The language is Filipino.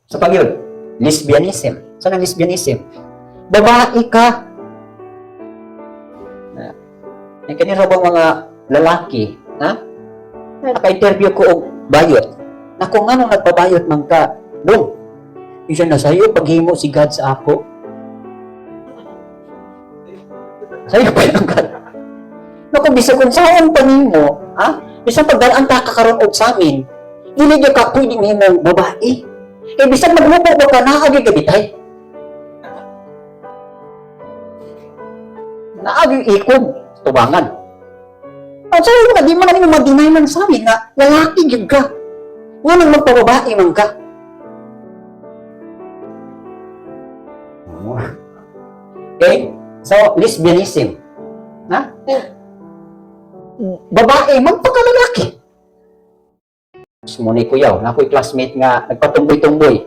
Sa pagyod, lesbianism. Saan ang lesbianism? Babae ka. Kanina bang mga lalaki, ha? Naka-interview ko og bayot. Na kung anong nagpabayot man ka, dong, isa na sa'yo, paghimo si God sa ako. Sa'yo pa yung God. Na kung bisa kung saan panimo, ha? Bisa pagdalaan ta kakaroon og sa amin, dili niyo ka pwede mahimong babae. Bisa maglupo ba ka naagi ka bitay? Naagi ikog, tubangan. At sa'yo na, di man namin mag-deny man sa amin na lalaki yun ka. Nga nang magpababae man ka. Okay? So, lesbianism. Ha? Babae, magpakalalaki. Sumunay ko yaw, na ako'y classmate nga, nagpatumboy-tumboy.